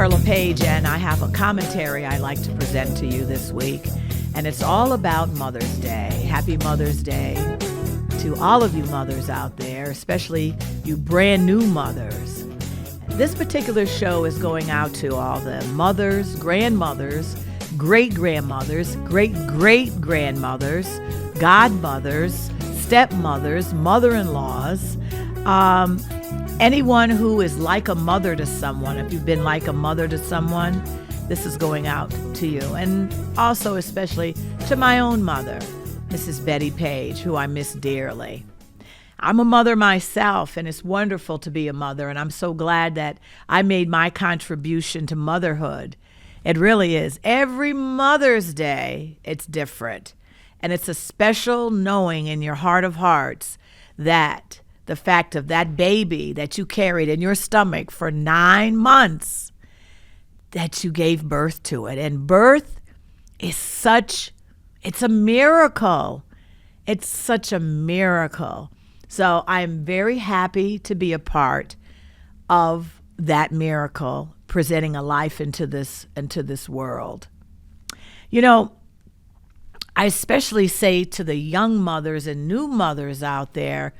Carla Page, and I have a commentary I like to present to you this week, and it's all about Mother's Day. Happy Mother's Day to all of you mothers out there, especially you brand new mothers. This particular show is going out to all the mothers, grandmothers, great-grandmothers, great-great-grandmothers, godmothers, stepmothers, mother-in-laws, anyone who is like a mother to someone. If you've been like a mother to someone, this is going out to you. And also especially to my own mother, Mrs. Betty Page, who I miss dearly. I'm a mother myself, and it's wonderful to be a mother, and I'm so glad that I made my contribution to motherhood. It really is. Every Mother's Day, it's different. And it's a special knowing in your heart of hearts that the fact of that baby that you carried in your stomach for 9 months, that you gave birth to it. And birth is it's a miracle. It's such a miracle. So I'm very happy to be a part of that miracle, presenting a life into this world. You know, I especially say to the young mothers and new mothers out there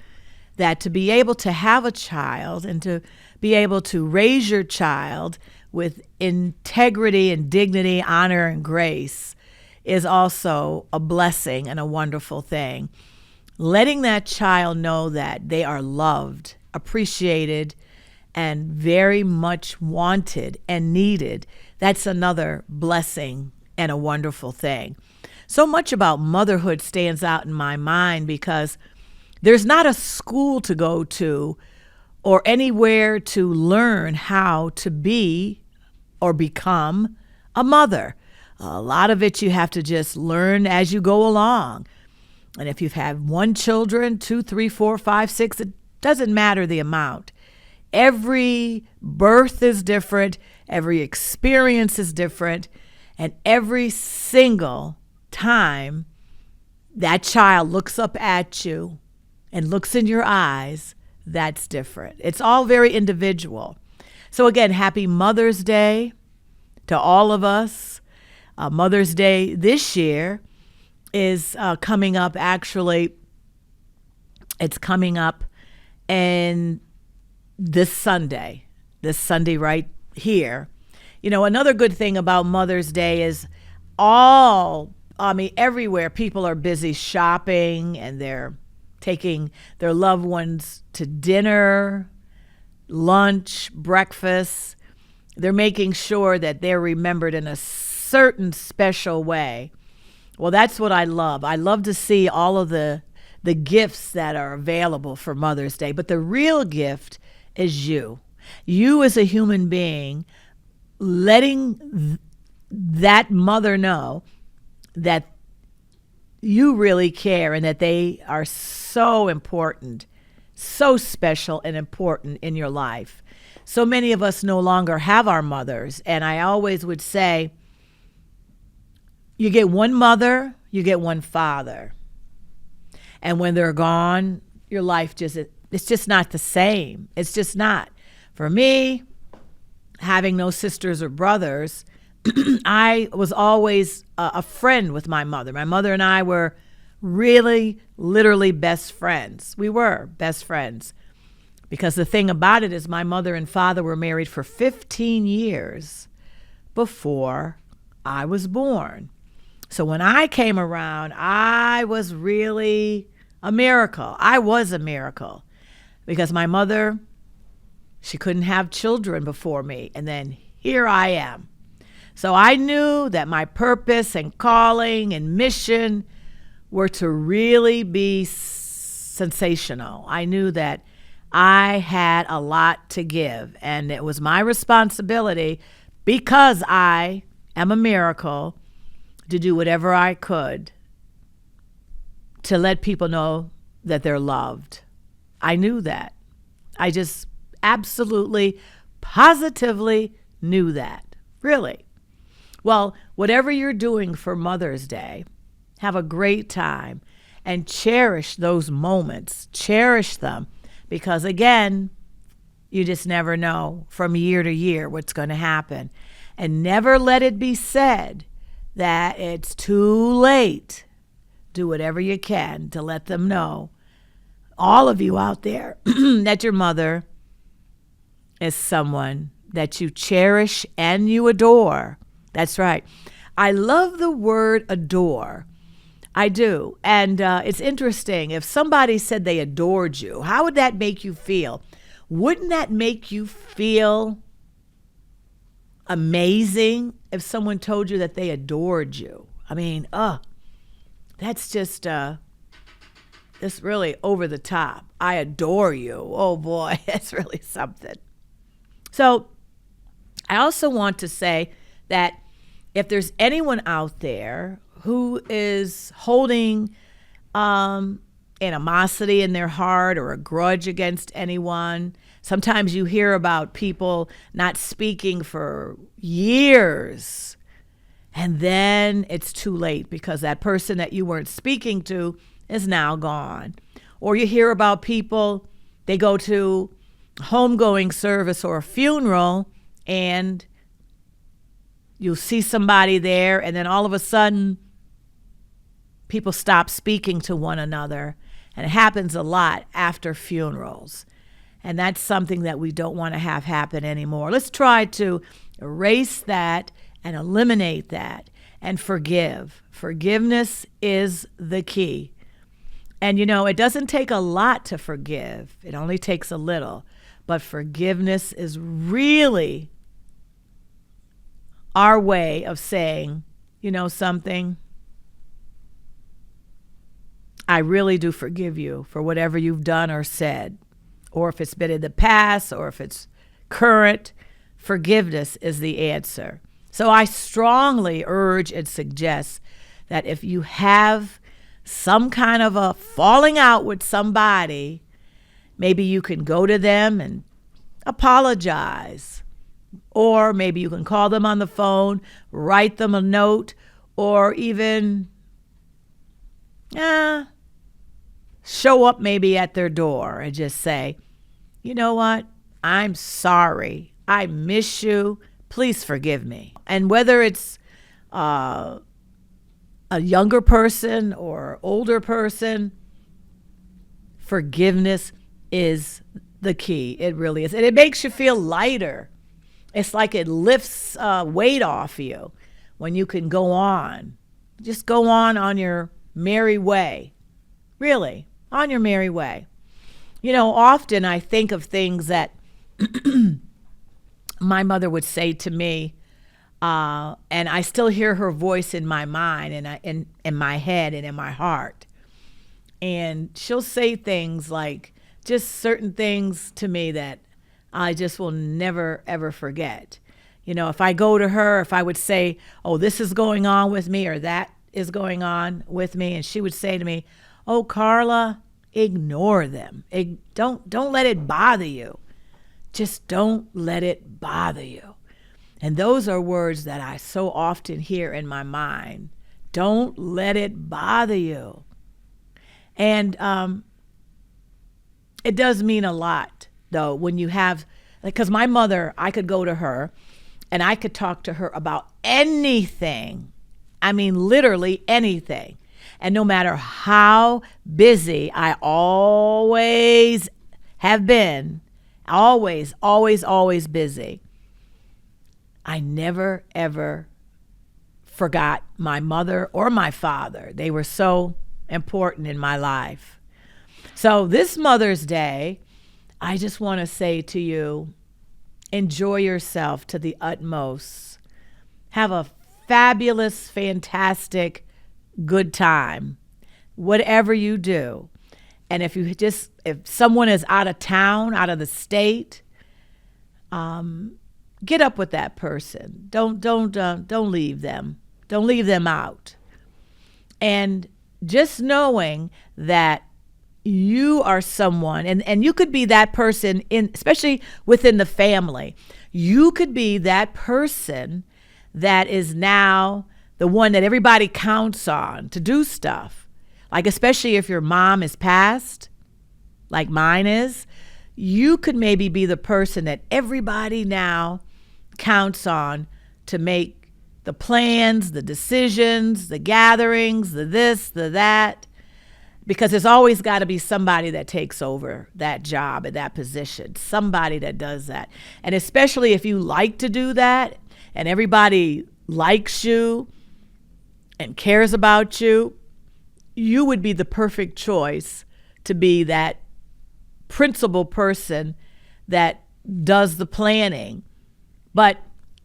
that to be able to have a child and to be able to raise your child with integrity and dignity, honor and grace is also a blessing and a wonderful thing. Letting that child know that they are loved, appreciated, and very much wanted and needed, that's another blessing and a wonderful thing. So much about motherhood stands out in my mind because there's not a school to go to or anywhere to learn how to be or become a mother. A lot of it you have to just learn as you go along. And if you've had 1 children, 2, 3, 4, 5, 6, it doesn't matter the amount. Every birth is different. Every experience is different. And every single time that child looks up at you and looks in your eyes, that's different. It's all very individual. So again, happy Mother's Day to all of us. Mother's Day this year is coming up. Actually, it's coming up in this Sunday right here. You know, another good thing about Mother's Day is everywhere people are busy shopping and they're taking their loved ones to dinner, lunch, breakfast. They're making sure that they're remembered in a certain special way. Well, that's what I love. I love to see all of the gifts that are available for Mother's Day. But the real gift is you. You as a human being, letting that mother know that you really care and that they are so important, so special and important in your life. So many of us no longer have our mothers. And I always would say, you get one mother, you get one father. And when they're gone, your life it's just not the same. It's just not. For me, having no sisters or brothers, I was always a friend with my mother. My mother and I were really, literally best friends. We were best friends. Because the thing about it is my mother and father were married for 15 years before I was born. So when I came around, I was really a miracle. I was a miracle. Because my mother, she couldn't have children before me. And then here I am. So I knew that my purpose and calling and mission were to really be sensational. I knew that I had a lot to give, and it was my responsibility, because I am a miracle, to do whatever I could to let people know that they're loved. I knew that. I just absolutely, positively knew that. Really. Well, whatever you're doing for Mother's Day, have a great time and cherish those moments. Cherish them because, again, You just never know from year to year what's going to happen. And never let it be said that it's too late. Do whatever you can to let them know, all of you out there, that your mother is someone that you cherish and you adore. That's right. I love the word adore. I do. And it's interesting. If somebody said they adored you, how would that make you feel? Wouldn't that make you feel amazing if someone told you that they adored you? I mean, that's just, it's really over the top. I adore you. Oh boy, that's really something. So I also want to say that if there's anyone out there who is holding animosity in their heart or a grudge against anyone. Sometimes you hear about people not speaking for years, and then it's too late because that person that you weren't speaking to is now gone. Or you hear about people, they go to a homegoing service or a funeral, and you'll see somebody there, and then all of a sudden, people stop speaking to one another. And it happens a lot after funerals. And that's something that we don't want to have happen anymore. Let's try to erase that and eliminate that and forgive. Forgiveness is the key. And you know, it doesn't take a lot to forgive. It only takes a little. But forgiveness is really our way of saying, you know something? I really do forgive you for whatever you've done or said, or if it's been in the past or if it's current. Forgiveness is the answer. So I strongly urge and suggest that if you have some kind of a falling out with somebody, maybe you can go to them and apologize, or maybe you can call them on the phone, write them a note, or even show up maybe at their door and just say, you know what? I'm sorry. I miss you. Please forgive me. And whether it's a younger person or older person, forgiveness is the key. It really is. And it makes you feel lighter. It's like it lifts weight off you when you can go on. Just go on your merry way. Really, on your merry way. You know, often I think of things that my mother would say to me, and I still hear her voice in my mind and in my head and in my heart. And she'll say things like just certain things to me that I just will never, ever forget. You know, if I go to her, if I would say, oh, this is going on with me or that is going on with me, and she would say to me, oh, Carla, ignore them. Don't let it bother you. Just don't let it bother you. And those are words that I so often hear in my mind. Don't let it bother you. And it does mean a lot, though, when you have, because my mother, I could go to her and I could talk to her about anything. I mean, literally anything. And no matter how busy I always have been, always busy, I never, ever forgot my mother or my father. They were so important in my life. So this Mother's Day, I just want to say to you, enjoy yourself to the utmost. Have a fabulous, fantastic, good time, whatever you do. And if someone is out of town, out of the state, get up with that person. Don't leave them. Don't leave them out. And just knowing that you are someone, and you could be that person especially within the family. You could be that person that is now the one that everybody counts on to do stuff. Like, especially if your mom is passed, like mine is, you could maybe be the person that everybody now counts on to make the plans, the decisions, the gatherings, the this, the that, because there's always got to be somebody that takes over that job and that position, somebody that does that. And especially if you like to do that and everybody likes you and cares about you, you would be the perfect choice to be that principal person that does the planning. But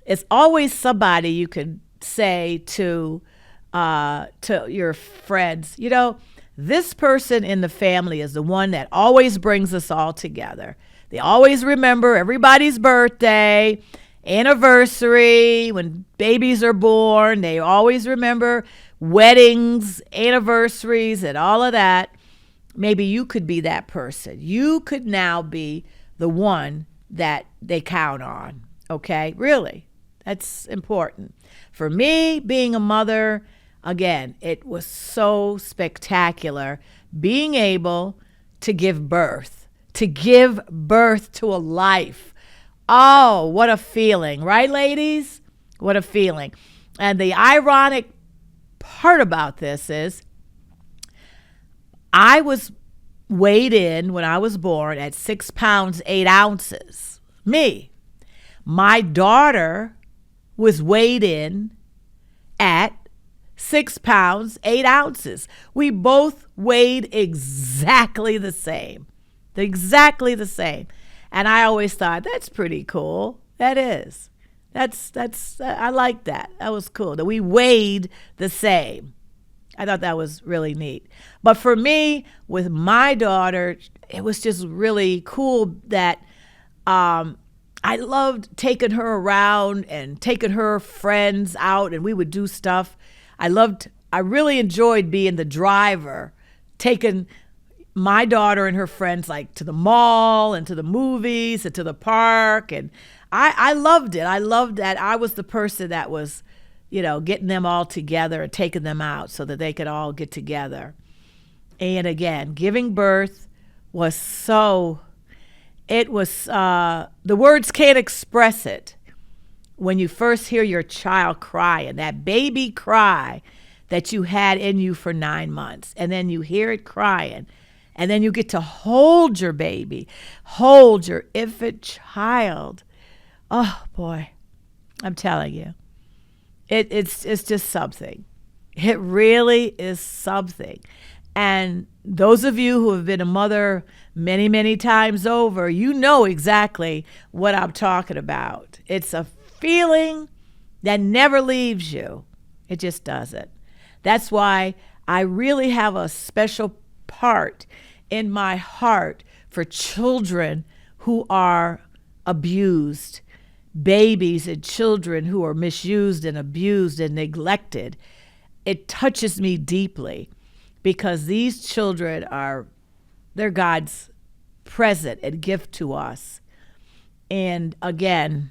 it's always somebody you can say to your friends, this person in the family is the one that always brings us all together. They always remember everybody's birthday, anniversary, when babies are born. They always remember weddings, anniversaries, and all of that. Maybe you could be that person. You could now be the one that they count on. Okay? Really. That's important. For me, being a mother, again, it was so spectacular being able to give birth to a life. Oh, what a feeling, right, ladies? What a feeling. And the ironic part about this is I was weighed in when I was born at 6 pounds, 8 ounces. Me. My daughter was weighed in at 6 pounds, 8 ounces. We both weighed exactly the same. Exactly the same. And I always thought, that's pretty cool. That is. I like that. That was cool. That we weighed the same. I thought that was really neat. But for me, with my daughter, it was just really cool that I loved taking her around and taking her friends out, and we would do stuff. I really enjoyed being the driver, taking my daughter and her friends like to the mall and to the movies and to the park. And I loved it. I loved that I was the person that was, getting them all together and taking them out so that they could all get together. And again, giving birth was the words can't express it. When you first hear your child cry, and that baby cry that you had in you for 9 months, and then you hear it crying, and then you get to hold your baby, hold your infant child. Oh boy, I'm telling you, it's just something. It really is something. And those of you who have been a mother many, many times over, you know exactly what I'm talking about. It's a feeling that never leaves you. It just doesn't. That's why I really have a special part in my heart for children who are abused, babies and children who are misused and abused and neglected. It touches me deeply because these children they're God's present and gift to us. And again,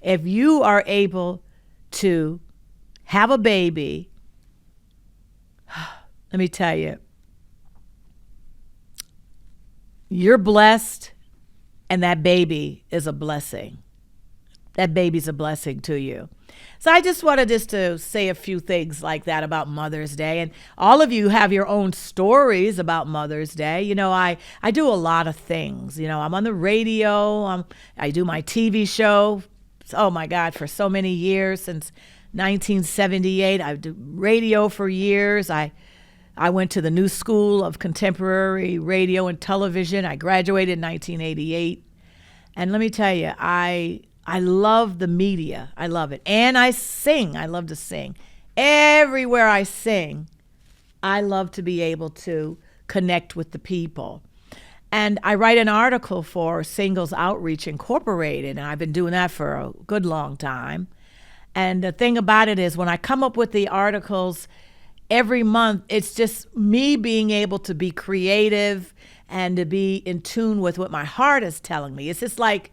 if you are able to have a baby, let me tell you, you're blessed, and that baby is a blessing. That baby's a blessing to you. So I just wanted to say a few things like that about Mother's Day. And all of you have your own stories about Mother's Day. I do a lot of things. I'm on the radio. I do my TV show. Oh my God, for so many years, since 1978. I do radio for years. I went to the New School of Contemporary Radio and Television. I graduated in 1988. And let me tell you, I love the media. I love it. And I sing. I love to sing. Everywhere I sing, I love to be able to connect with the people. And I write an article for Singles Outreach Incorporated, and I've been doing that for a good long time. And the thing about it is when I come up with the articles every month, it's just me being able to be creative and to be in tune with what my heart is telling me. It's just like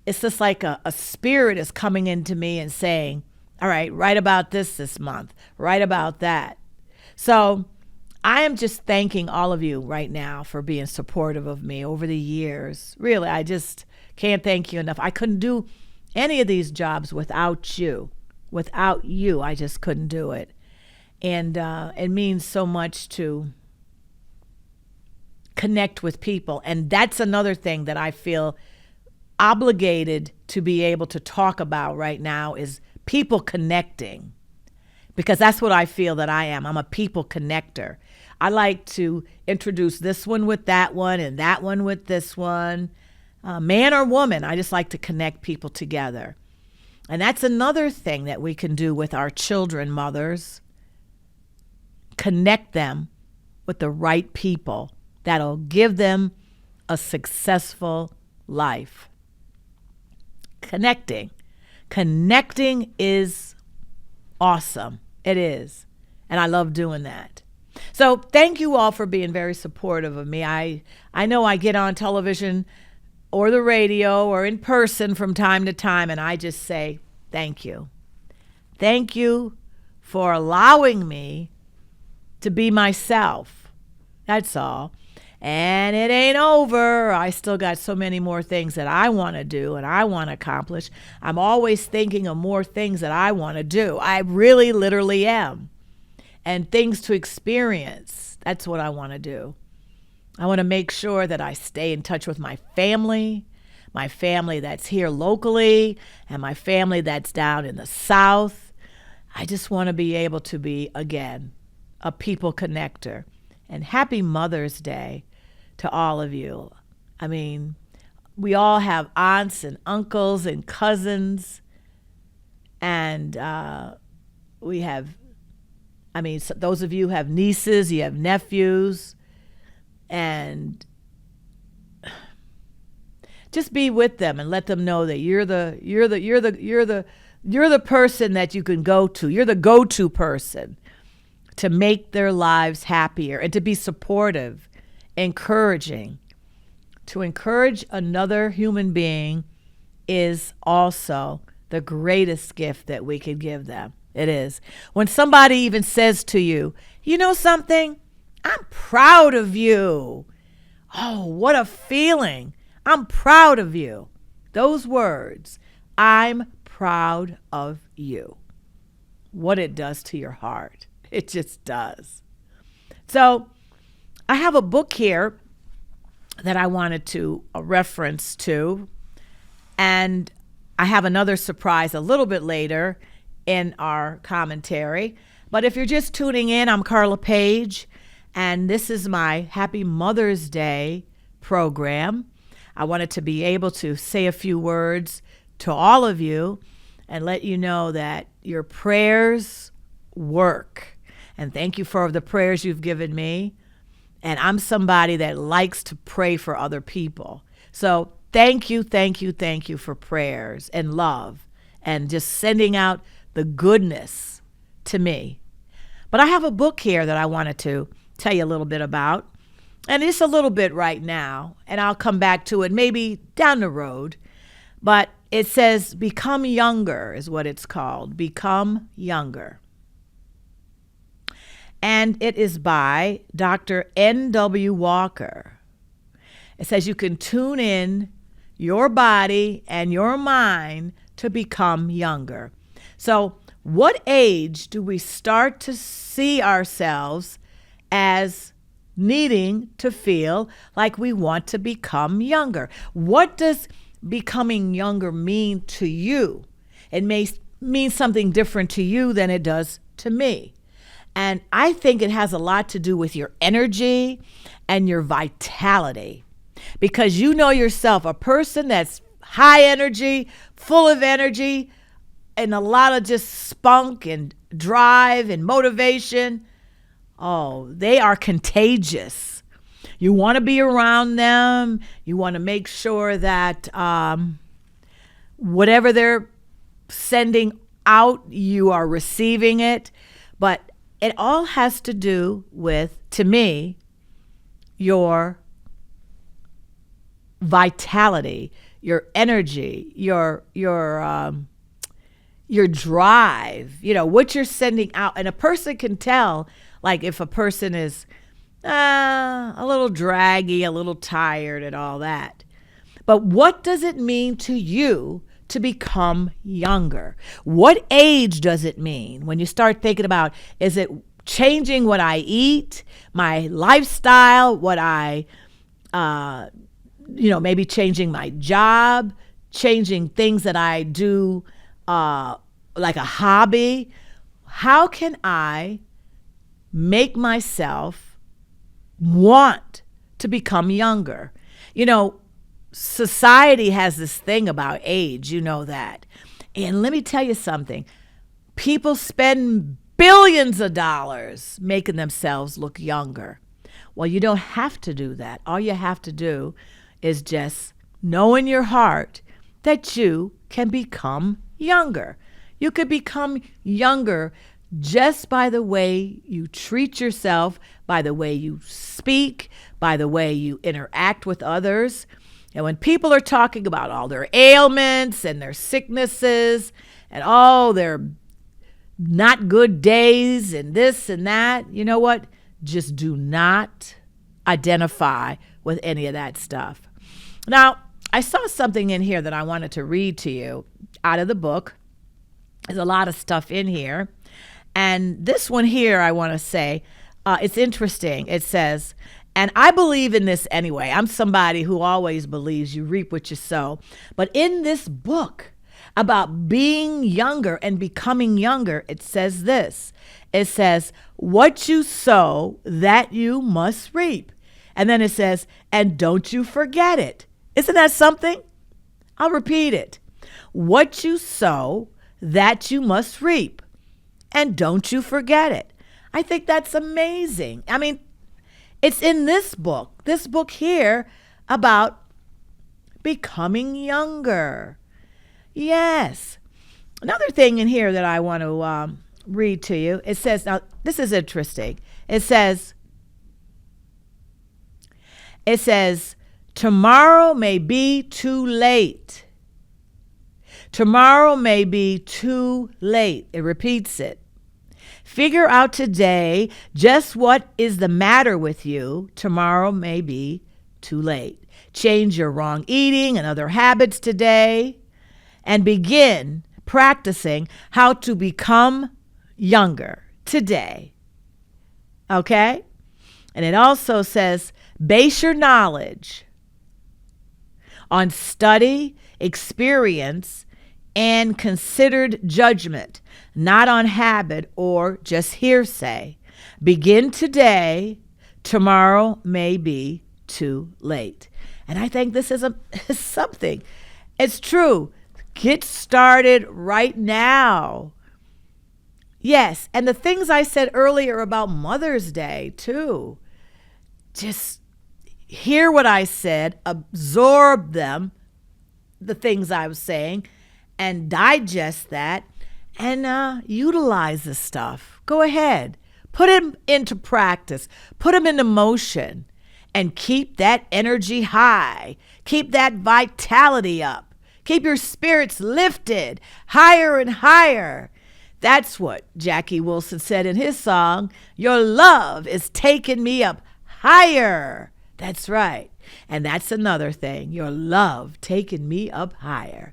a spirit is coming into me and saying, all right, write about this month, write about that. So I am just thanking all of you right now for being supportive of me over the years. Really, I just can't thank you enough. I couldn't do any of these jobs without you. Without you, I just couldn't do it. And it means so much to connect with people. And that's another thing that I feel obligated to be able to talk about right now is people connecting. Because that's what I feel that I am. I'm a people connector. I like to introduce this one with that one and that one with this one. Man or woman, I just like to connect people together. And that's another thing that we can do with our children, mothers. Connect them with the right people that'll give them a successful life. Connecting is awesome. It is. And I love doing that. So thank you all for being very supportive of me. I know I get on television or the radio or in person from time to time, and I just say thank you. Thank you for allowing me to be myself. That's all. And it ain't over. I still got so many more things that I want to do and I want to accomplish. I'm always thinking of more things that I want to do. I really literally am. And things to experience. That's what I want to do. I want to make sure that I stay in touch with my family that's here locally, and my family that's down in the South. I just want to be able to be, again, a people connector. And happy Mother's Day to all of you. I mean, we all have aunts and uncles and cousins, and we have, so those of you who have nieces, you have nephews, and just be with them and let them know that you're the person that you can go to. You're the go-to person to make their lives happier and to be supportive, encouraging. To encourage another human being is also the greatest gift that we could give them. It is. When somebody even says to you, you know something? I'm proud of you. Oh, what a feeling. I'm proud of you. Those words, I'm proud of you. What it does to your heart. It just does. So I have a book here that I wanted to reference to, and I have another surprise a little bit later in our commentary. But if you're just tuning in, I'm Carla Page, and this is my Happy Mother's Day program. I wanted to be able to say a few words to all of you and let you know that your prayers work. And thank you for the prayers you've given me. And I'm somebody that likes to pray for other people. So thank you for prayers and love and just sending out the goodness to me. But I have a book here that I wanted to tell you a little bit about. And it's a little bit right now, and I'll come back to it maybe down the road. But it says, Become Younger is what it's called. Become Younger. And it is by Dr. N.W. Walker. It says you can tune in your body and your mind to become younger. So what age do we start to see ourselves as needing to feel like we want to become younger? What does becoming younger mean to you? It may mean something different to you than it does to me. And I think it has a lot to do with your energy and your vitality. Because you know yourself, a person that's high energy, full of energy, and a lot of just spunk and drive and motivation, oh, they are contagious. You want to be around them. You want to make sure that whatever they're sending out, you are receiving it. But it all has to do with, to me, your vitality, your energy, your drive, what you're sending out. And a person can tell, Like if a person is a little draggy, a little tired, and all that. But what does it mean to you to become younger? What age does it mean when you start thinking about, is it changing what I eat, my lifestyle, what I, maybe changing my job, changing things that I do like a hobby? How can I make myself want to become younger? Society has this thing about age, you know that. And let me tell you something. People spend billions of dollars making themselves look younger. Well, you don't have to do that. All you have to do is just know in your heart that you can become younger. You could become younger just by the way you treat yourself, by the way you speak, by the way you interact with others. And when people are talking about all their ailments and their sicknesses and all their not good days and this and that, you know what? Just do not identify with any of that stuff. Now, I saw something in here that I wanted to read to you out of the book. There's a lot of stuff in here. And this one here, I want to say, it's interesting. It says, and I believe in this anyway. I'm somebody who always believes you reap what you sow. But in this book about being younger and becoming younger, it says this. It says, what you sow, that you must reap. And then it says, and don't you forget it. Isn't that something? I'll repeat it. What you sow, that you must reap. And don't you forget it. I think that's amazing. I mean, it's in this book here about becoming younger. Yes. Another thing in here that I want to read to you, it says, now this is interesting. It says, tomorrow may be too late. Tomorrow may be too late. It repeats it. Figure out today just what is the matter with you. Tomorrow may be too late. Change your wrong eating and other habits today and begin practicing how to become younger today. Okay? And it also says, base your knowledge on study, experience, and considered judgment, not on habit or just hearsay. Begin today. Tomorrow may be too late. And I think this is something. It's true. Get started right now. Yes, and the things I said earlier about Mother's Day too. Just hear what I said, absorb them, the things I was saying, and digest that and utilize the stuff. Go ahead. Put them into practice. Put them into motion and keep that energy high. Keep that vitality up. Keep your spirits lifted higher and higher. That's what Jackie Wilson said in his song, your love is taking me up higher. That's right. And that's another thing, your love taking me up higher.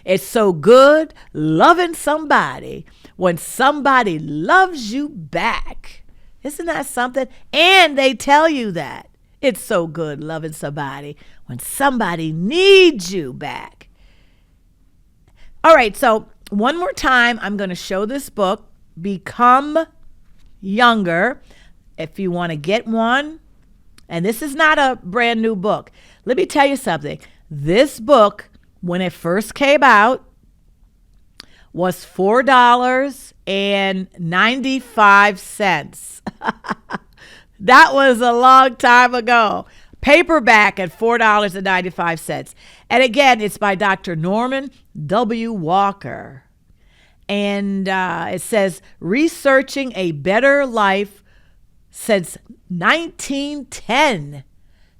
It's so good loving somebody when somebody loves you back. Isn't that something? And they tell you that. It's so good loving somebody when somebody needs you back. All right, so one more time, I'm going to show this book, Become Younger. If you want to get one, and this is not a brand new book. Let me tell you something. This book, when it first came out, was $4.95. That was a long time ago. Paperback at $4.95. And again, it's by Dr. Norman W. Walker. And it says, researching a better life since 1910.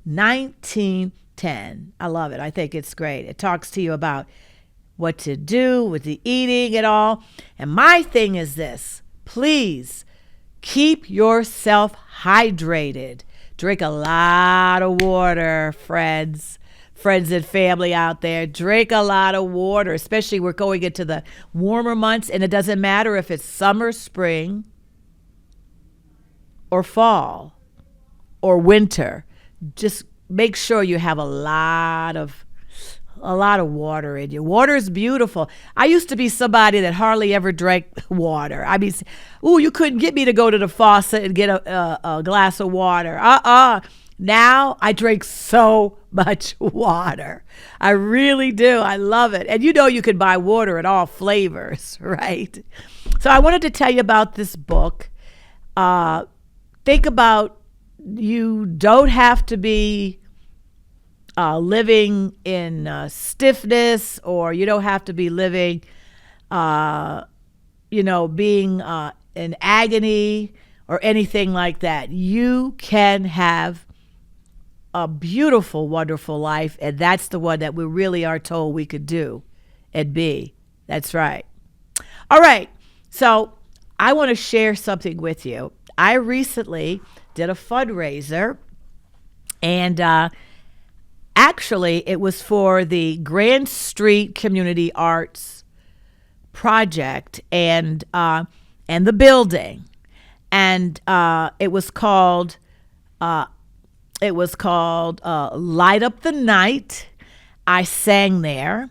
1910. I love it. I think it's great. It talks to you about what to do with the eating and all. And my thing is this. Please Keep yourself hydrated. Drink a lot of water, friends and family out there. Drink a lot of water, especially we're going into the warmer months, and it doesn't matter if it's summer, spring, or fall, or winter. Just make sure you have a lot of water in you. Water is beautiful. I used to be somebody that hardly ever drank water. I mean, you couldn't get me to go to the faucet and get a glass of water. Now I drink so much water. I really do. I love it. And you can buy water in all flavors, right? So I wanted to tell you about this book. Think about, you don't have to be living in stiffness, or you don't have to be living, being in agony or anything like that. You can have a beautiful, wonderful life, and that's the one that we really are told we could do and be. That's right. All right, so I want to share something with you. I recently did a fundraiser, and actually it was for the Grand Street Community Arts Project and the building, and it was called Light Up the Night. I sang there,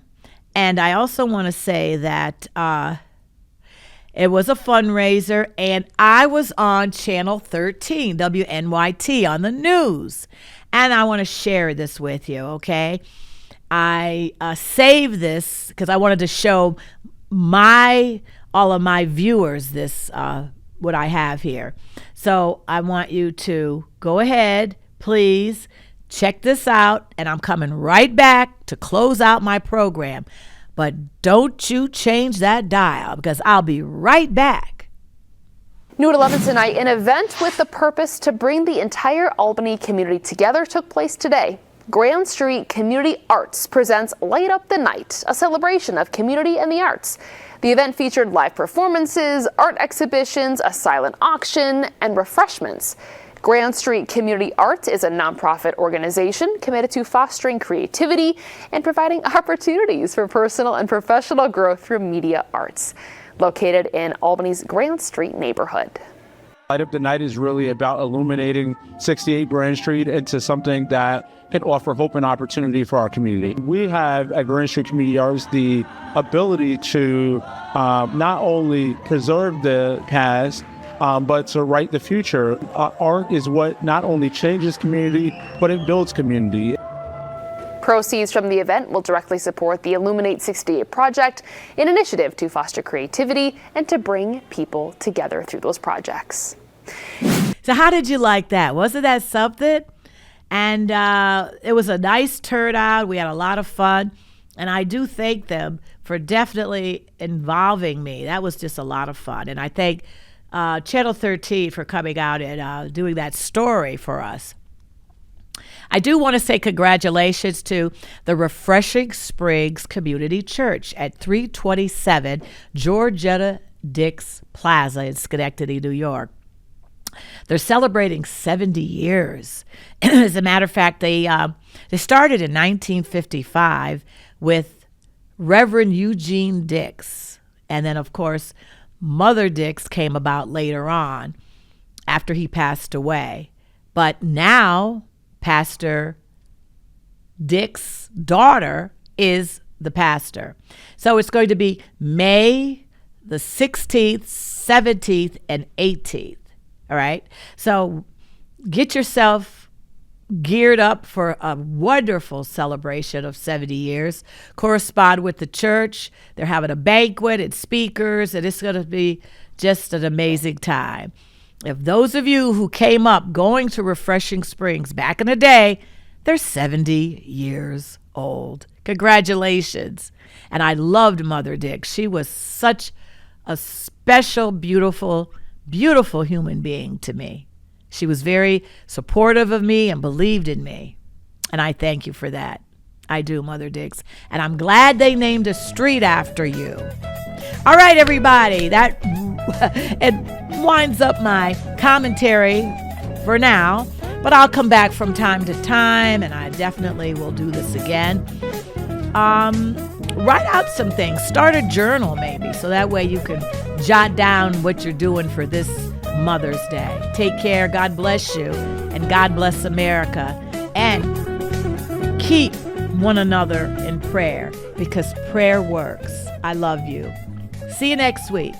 and I also want to say that it was a fundraiser, and I was on Channel 13, WNYT, on the news. And I want to share this with you, okay? I saved this because I wanted to show all of my viewers this, what I have here. So I want you to go ahead, please, check this out, and I'm coming right back to close out my program. But don't you change that dial, because I'll be right back. New at 11 tonight, an event with the purpose to bring the entire Albany community together took place today. Grand Street Community Arts presents Light Up the Night, a celebration of community and the arts. The event featured live performances, art exhibitions, a silent auction, and refreshments. Grand Street Community Arts is a nonprofit organization committed to fostering creativity and providing opportunities for personal and professional growth through media arts. Located in Albany's Grand Street neighborhood. Light Up the Night is really about illuminating 68 Grand Street into something that can offer hope and opportunity for our community. We have at Grand Street Community Arts the ability to not only preserve the past, but to write the future. Art is what not only changes community, but it builds community. Proceeds from the event will directly support the Illuminate 68 project, an initiative to foster creativity and to bring people together through those projects. So how did you like that? Wasn't that something? And it was a nice turnout. We had a lot of fun. And I do thank them for definitely involving me. That was just a lot of fun. And I thank Channel 13 for coming out and doing that story for us. I do want to say congratulations to the Refreshing Springs Community Church at 327 Georgetta Dix Plaza in Schenectady, New York. They're celebrating 70 years. As a matter of fact, they started in 1955 with Reverend Eugene Dix. And then, of course, Mother Dix came about later on after he passed away. But now Pastor Dick's daughter is the pastor. So it's going to be May the 16th, 17th, and 18th. All right. So get yourself geared up for a wonderful celebration of 70 years. Correspond with the church. They're having a banquet and speakers, and it's going to be just an amazing time. If those of you who came up going to Refreshing Springs back in the day, they're 70 years old. Congratulations. And I loved Mother Dick. She was such a special, beautiful, beautiful human being to me. She was very supportive of me and believed in me. And I thank you for that. I do, Mother Dix. And I'm glad they named a street after you. All right, everybody. And winds up my commentary for now, but I'll come back from time to time, and I definitely will do this again. Write out some things. Start a journal maybe, so that way you can jot down what you're doing for this Mother's Day. Take care. God bless you, and God bless America. And keep one another in prayer, because prayer works. I love you. See you next week.